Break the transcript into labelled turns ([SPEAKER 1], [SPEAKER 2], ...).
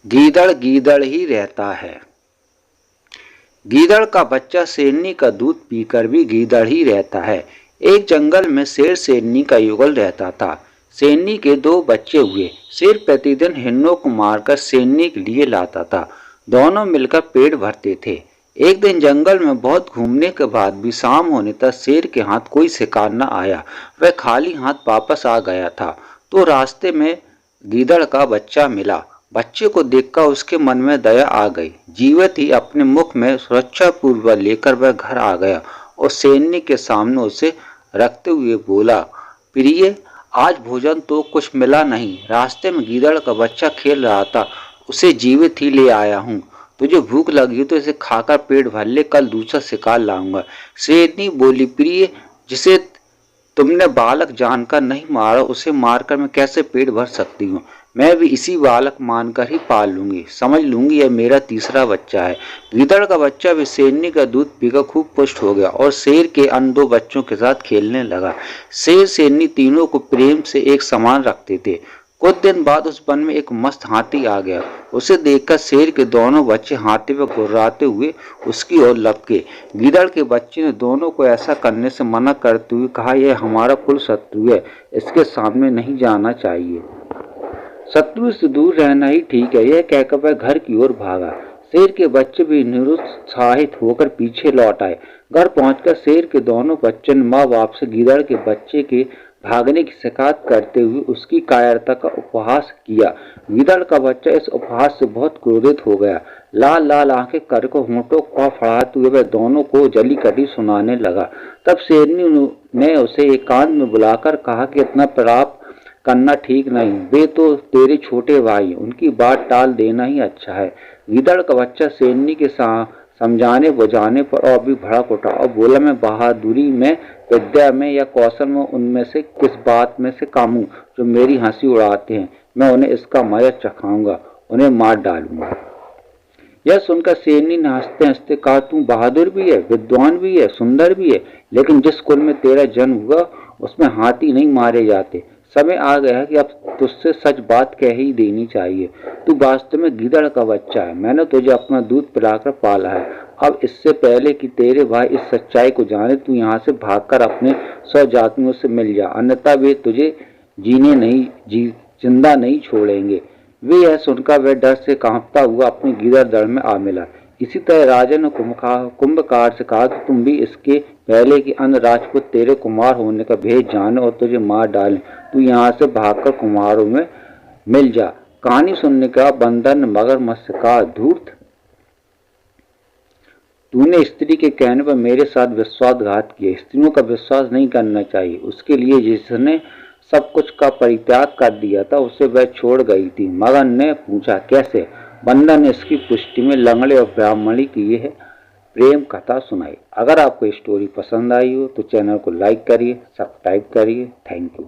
[SPEAKER 1] गीदड़ गीदड़ ही रहता है। गीदड़ का बच्चा शेरनी का दूध पीकर भी गीदड़ ही रहता है। एक जंगल में शेर शेरनी का युगल रहता था। शेरनी के दो बच्चे हुए। शेर प्रतिदिन हिरणों को मारकर शेरनी के लिए लाता था। दोनों मिलकर पेट भरते थे। एक दिन जंगल में बहुत घूमने के बाद भी शाम होने तक शेर के हाथ कोई शिकार न आया। वह खाली हाथ वापस आ गया था। तो रास्ते में गीदड़ का बच्चा मिला। बच्चे को देखकर उसके मन में दया आ गई। जीवित ही अपने मुख में सुरक्षा पूर्वक लेकर वह घर आ गया और शेरनी के सामने उसे रखते हुए बोला, प्रिय, आज भोजन तो कुछ मिला नहीं। रास्ते में गीदड़ का बच्चा खेल रहा था, उसे जीवित ही ले आया हूँ। तुझे भूख लगी हो तो इसे खाकर पेट भर ले, कल दूसरा शिकार लाऊंगा। शेरनी बोली, प्रिय, जिसे तुमने बालक जानकर नहीं मारा, उसे मारकर मैं कैसे पेट भर सकती हूँ। मैं भी इसी बालक मानकर ही पाल लूंगी। समझ लूंगी यह मेरा तीसरा बच्चा है। गीदड़ का बच्चा भी शेरनी का दूध पीकर खूब पुष्ट हो गया और शेर के अन्य दो बच्चों के साथ खेलने लगा। शेर शेरनी तीनों को प्रेम से एक समान रखते थे। कुछ दिन बाद उस वन में एक मस्त हाथी आ गया। उसे देखकर शेर के दोनों बच्चे हाथी पर गुर्राते हुए उसकी ओर लपके। गीदड़ के बच्चे ने दोनों को ऐसा करने से मना करते हुए कहा, यह हमारा कुल शत्रु है, इसके सामने नहीं जाना चाहिए। शत्रु से दूर रहना ही ठीक है, यह कहकर वह घर की ओर भागा। शेर के बच्चे भी निरुत्साहित होकर पीछे लौट आए। घर पहुंचकर शेर के दोनों बच्चों ने माँ बाप से गीदड़ के बच्चे के भागने की शिकायत करते हुए उसकी कायरता का उपहास किया। गीदड़ का बच्चा इस उपहास से बहुत क्रोधित हो गया। लाल लाल आंखें करके होंठों को फड़ाते हुए वह दोनों को जली कटी सुनाने लगा। तब शेरनी ने उसे एकांत में बुलाकर कहा कि इतना प्राप करना ठीक नहीं, वे तो तेरे छोटे भाई, उनकी बात टाल देना ही अच्छा है। गीदड़ का बच्चा शेरनी के समझाने बुझाने पर और भी भड़क उठा और बोला, मैं बहादुरी में, विद्या में या कौशल में उनमें से किस बात में से कम हूँ जो मेरी हंसी उड़ाते हैं। मैं उन्हें इसका मजा चखाऊंगा, उन्हें मार डालूंगा। यह सुनकर शेरनी ने हंसते हंसते कहा, तू बहादुर भी है, विद्वान भी है, सुंदर भी है, लेकिन जिस कुल में तेरा जन्म हुआ उसमें हाथी नहीं मारे जाते। समय आ गया है कि अब तुझसे सच बात कह ही देनी चाहिए। तू वास्तव में गीदड़ का बच्चा है। मैंने तुझे अपना दूध पिलाकर पाला है। अब इससे पहले कि तेरे भाई इस सच्चाई को जाने, तू यहाँ से भागकर अपने स्वजातियों से मिल जा, अन्यथा वे तुझे जिंदा नहीं छोड़ेंगे। वे यह सुनकर वह डर से कांपता हुआ अपने गीदड़ दल में आ मिला। इसी तरह राजा ने कुंभकार से कहा कि तुम भी इसके पहले कि अन्य राजपूत तेरे कुमार होने का भेद जाने और तुझे मार डालें, तू यहाँ से भागकर कुमारों में मिल जा। कहानी सुनने का बंदर ने मगरमच्छ से कहा, धूर्त, तूने स्त्री के कहने पर मेरे साथ विश्वासघात किया। स्त्रियों का विश्वास नहीं करना चाहिए। उसके लिए जिसने सब कुछ का परित्याग कर दिया था उसे वह छोड़ गई थी। मगन ने पूछा, कैसे? बंदर ने इसकी पुष्टि में लंगड़े और ब्राह्मणी की यह प्रेम कथा सुनाई। अगर आपको स्टोरी पसंद आई हो तो चैनल को लाइक करिए, सब्सक्राइब करिए। Thank you.